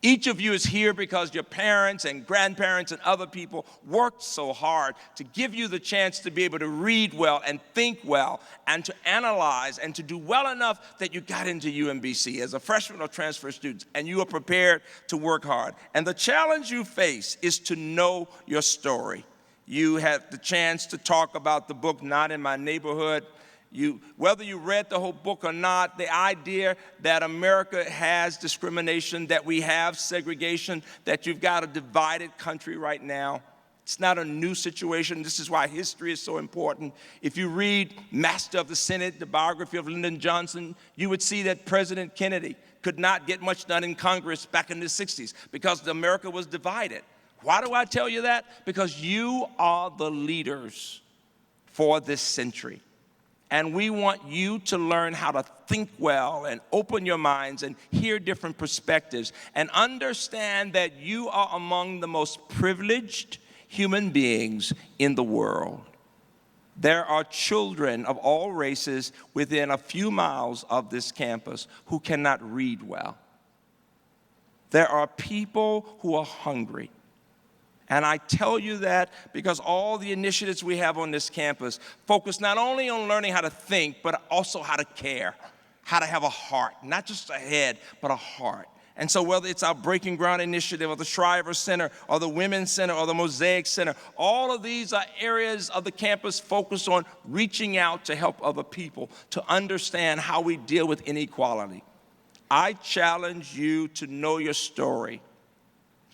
Each of you is here because your parents and grandparents and other people worked so hard to give you the chance to be able to read well and think well and to analyze and to do well enough that you got into UMBC as a freshman or transfer student, and you are prepared to work hard. And the challenge you face is to know your story. You had the chance to talk about the book, Not in My Neighborhood. Whether you read the whole book or not, the idea that America has discrimination, that we have segregation, that you've got a divided country right now, it's not a new situation. This is why history is so important. If you read Master of the Senate, the biography of Lyndon Johnson, you would see that President Kennedy could not get much done in Congress back in the 60s because America was divided. Why do I tell you that? Because you are the leaders for this century. And we want you to learn how to think well and open your minds and hear different perspectives and understand that you are among the most privileged human beings in the world. There are children of all races within a few miles of this campus who cannot read well. There are people who are hungry. And I tell you that because all the initiatives we have on this campus focus not only on learning how to think, but also how to care, how to have a heart, not just a head, but a heart. And so whether it's our Breaking Ground Initiative or the Shriver Center or the Women's Center or the Mosaic Center, all of these are areas of the campus focused on reaching out to help other people to understand how we deal with inequality. I challenge you to know your story,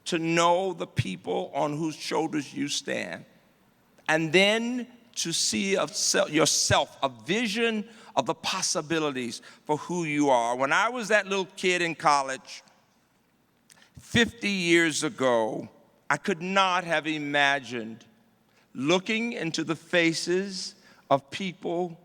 to know the people on whose shoulders you stand, and then to see yourself, a vision of the possibilities for who you are. When I was that little kid in college 50 years ago, I could not have imagined looking into the faces of people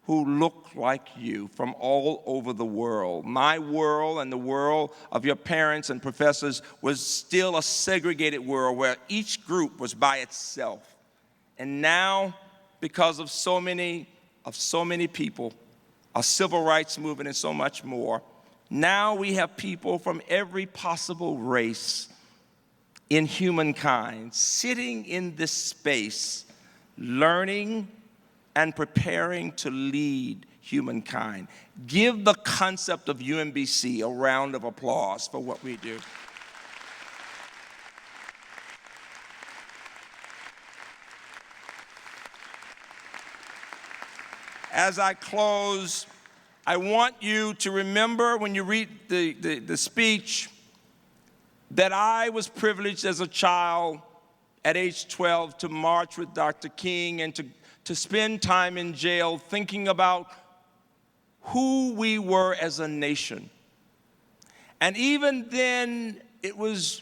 who look like you from all over the world. My world and the world of your parents and professors was still a segregated world where each group was by itself. And now, because of so many people, our civil rights movement and so much more, now we have people from every possible race in humankind sitting in this space, learning and preparing to lead humankind. Give the concept of UMBC a round of applause for what we do. As I close, I want you to remember when you read the speech that I was privileged as a child at age 12 to march with Dr. King and to spend time in jail thinking about who we were as a nation. And even then, it was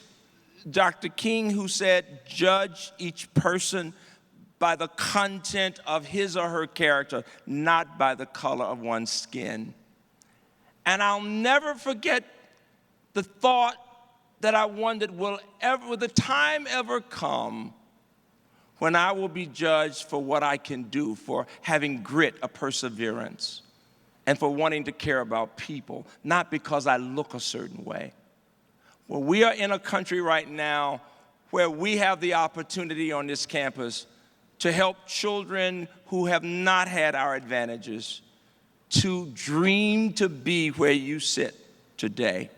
Dr. King who said, judge each person by the content of his or her character, not by the color of one's skin. And I'll never forget the thought that I wondered, will the time ever come when I will be judged for what I can do, for having grit, a perseverance, and for wanting to care about people, not because I look a certain way. Well, we are in a country right now where we have the opportunity on this campus to help children who have not had our advantages to dream to be where you sit today.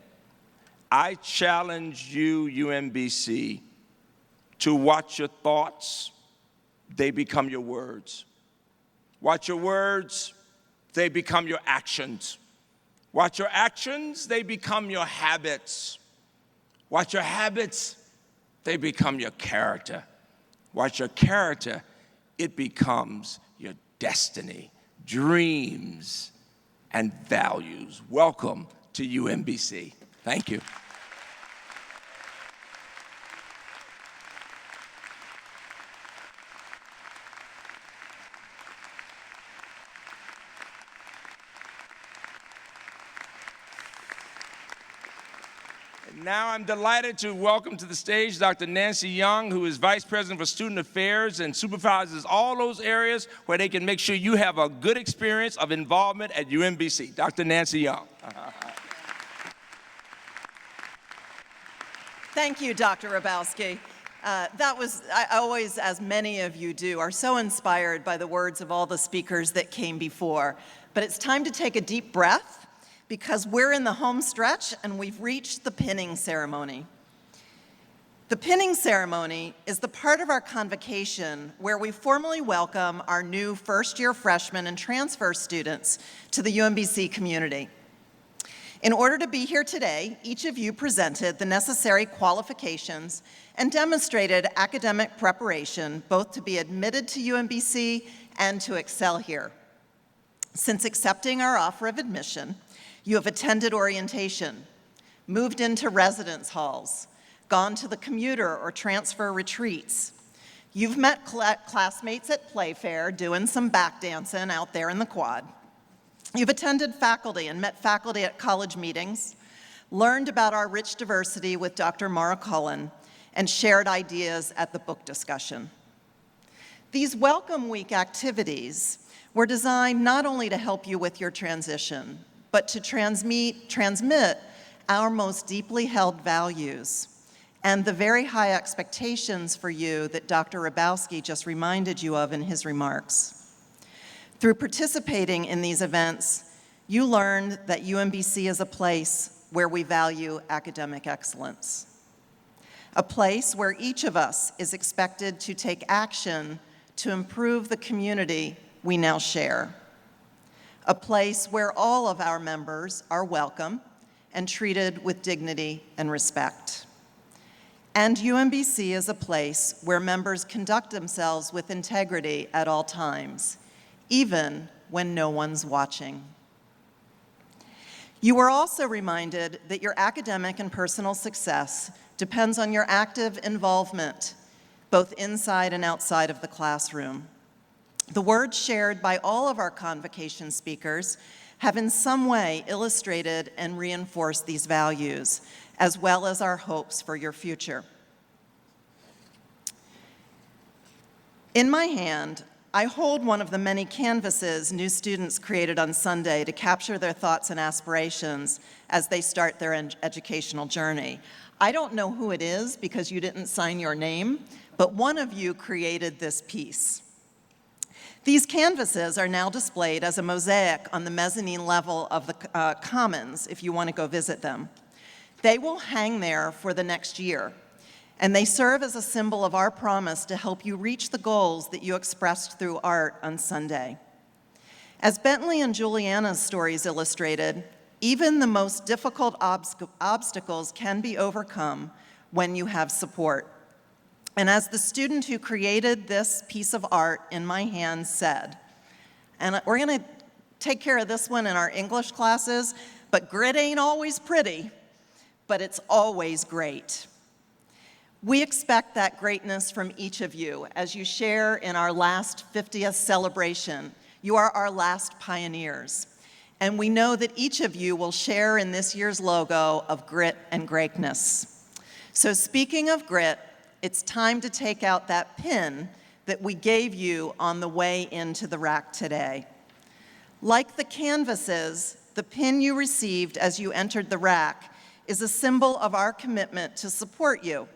I challenge you, UMBC, to watch your thoughts, they become your words. Watch your words, they become your actions. Watch your actions, they become your habits. Watch your habits, they become your character. Watch your character, it becomes your destiny, dreams, and values. Welcome to UMBC. Thank you. Now I'm delighted to welcome to the stage Dr. Nancy Young, who is Vice President for Student Affairs and supervises all those areas where they can make sure you have a good experience of involvement at UMBC. Dr. Nancy Young. Thank you, Dr. Hrabowski. I always, as many of you do, are so inspired by the words of all the speakers that came before. But it's time to take a deep breath, because we're in the home stretch and we've reached the pinning ceremony. The pinning ceremony is the part of our convocation where we formally welcome our new first-year freshmen and transfer students to the UMBC community. In order to be here today, each of you presented the necessary qualifications and demonstrated academic preparation, both to be admitted to UMBC and to excel here. Since accepting our offer of admission, you have attended orientation, moved into residence halls, gone to the commuter or transfer retreats. You've met classmates at Playfair doing some back dancing out there in the quad. You've attended faculty and met faculty at college meetings, learned about our rich diversity with Dr. Mara Cullen, and shared ideas at the book discussion. These Welcome Week activities were designed not only to help you with your transition, but to transmit our most deeply held values and the very high expectations for you that Dr. Hrabowski just reminded you of in his remarks. Through participating in these events, you learned that UMBC is a place where we value academic excellence, a place where each of us is expected to take action to improve the community we now share, a place where all of our members are welcome and treated with dignity and respect. And UMBC is a place where members conduct themselves with integrity at all times, even when no one's watching. You were also reminded that your academic and personal success depends on your active involvement, both inside and outside of the classroom. The words shared by all of our convocation speakers have in some way illustrated and reinforced these values, as well as our hopes for your future. In my hand, I hold one of the many canvases new students created on Sunday to capture their thoughts and aspirations as they start their educational journey. I don't know who it is because you didn't sign your name, but one of you created this piece. These canvases are now displayed as a mosaic on the mezzanine level of the Commons if you want to go visit them. They will hang there for the next year, and they serve as a symbol of our promise to help you reach the goals that you expressed through art on Sunday. As Bentley and Juliana's stories illustrated, even the most difficult obstacles can be overcome when you have support. And as the student who created this piece of art in my hand said, and we're going to take care of this one in our English classes, but grit ain't always pretty, but it's always great. We expect that greatness from each of you as you share in our last 50th celebration. You are our last pioneers. And we know that each of you will share in this year's logo of grit and greatness. So speaking of grit, it's time to take out that pin that we gave you on the way into the rack today. Like the canvases, the pin you received as you entered the rack is a symbol of our commitment to support you.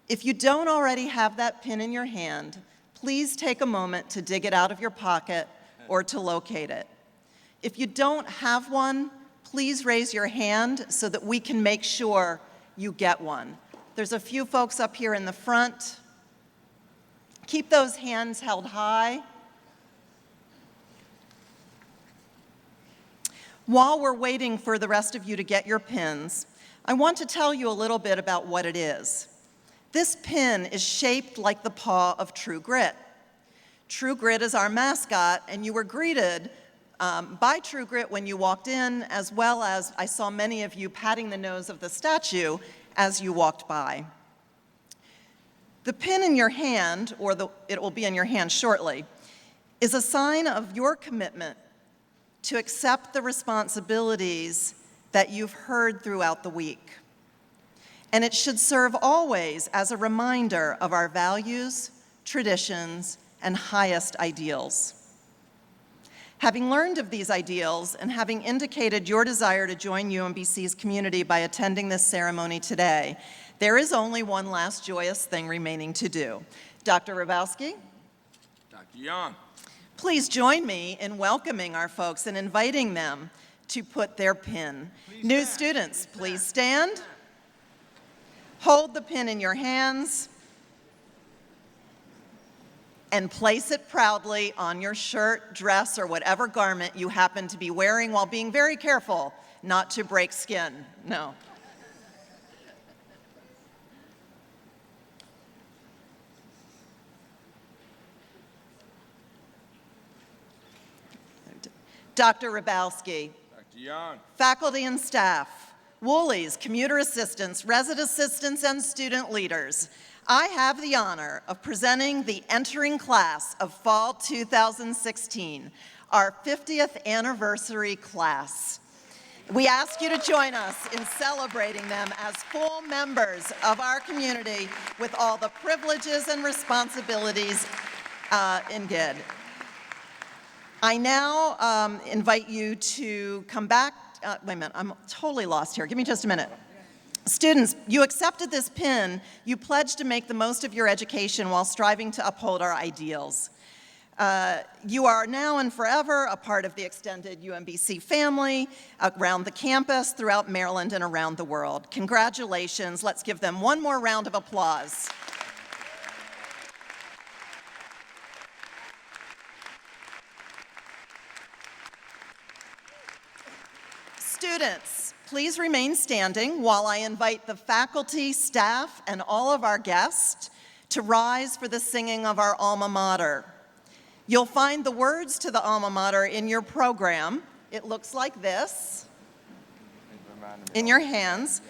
If you don't already have that pin in your hand, please take a moment to dig it out of your pocket or to locate it. If you don't have one, please raise your hand so that we can make sure you get one. There's a few folks up here in the front. Keep those hands held high. While we're waiting for the rest of you to get your pins, I want to tell you a little bit about what it is. This pin is shaped like the paw of True Grit. True Grit is our mascot, and you were greeted by True Grit when you walked in, as well as I saw many of you patting the nose of the statue as you walked by. The pin in your hand, or it will be in your hand shortly, is a sign of your commitment to accept the responsibilities that you've heard throughout the week. And it should serve always as a reminder of our values, traditions, and highest ideals. Having learned of these ideals and having indicated your desire to join UMBC's community by attending this ceremony today, there is only one last joyous thing remaining to do. Dr. Hrabowski? Dr. Young. Please join me in welcoming our folks and inviting them to put their pin. New students, please stand. Hold the pin in your hands and place it proudly on your shirt, dress, or whatever garment you happen to be wearing while being very careful not to break skin. No. Dr. Hrabowski. Dr. Young. Faculty and staff, Woolies, commuter assistants, resident assistants, and student leaders, I have the honor of presenting the entering class of Fall 2016, our 50th anniversary class. We ask you to join us in celebrating them as full members of our community with all the privileges and responsibilities in GID. I now invite you to come back. Wait a minute, I'm totally lost here. Give me just a minute. Students, you accepted this pin. You pledged to make the most of your education while striving to uphold our ideals. You are now and forever a part of the extended UMBC family around the campus, throughout Maryland, and around the world. Congratulations. Let's give them one more round of applause. Students, please remain standing while I invite the faculty, staff, and all of our guests to rise for the singing of our alma mater. You'll find the words to the alma mater in your program. It looks like this in your hands.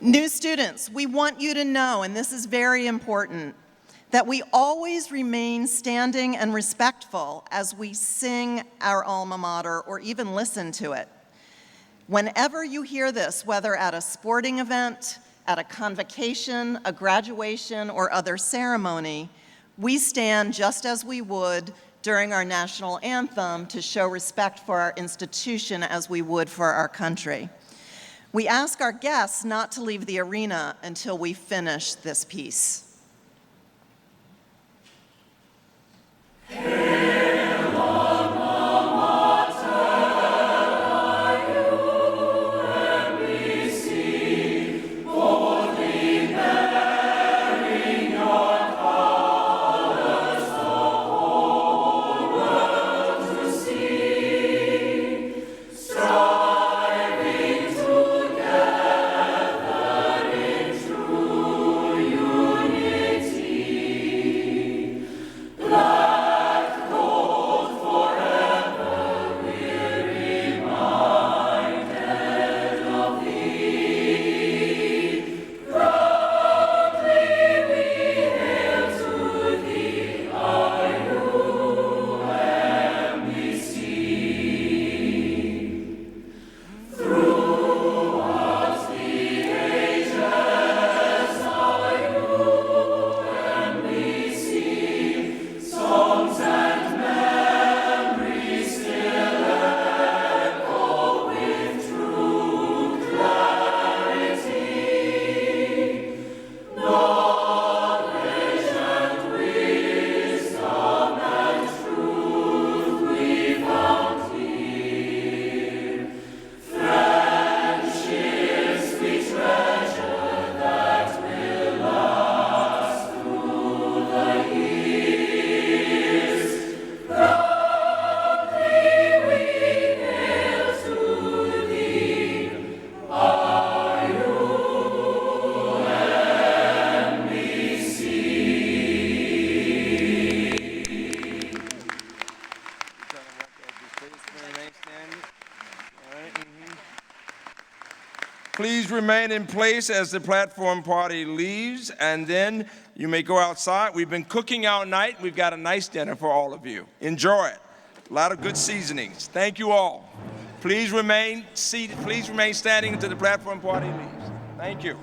New students, we want you to know, and this is very important, that we always remain standing and respectful as we sing our alma mater or even listen to it. Whenever you hear this, whether at a sporting event, at a convocation, a graduation, or other ceremony, we stand just as we would during our national anthem to show respect for our institution as we would for our country. We ask our guests not to leave the arena until we finish this piece. remain in place as the platform party leaves, and then you may go outside. We've been cooking all night. We've got a nice dinner for all of you. Enjoy it. A lot of good seasonings. Thank you all. Please remain seated. Please remain standing until the platform party leaves. Thank you.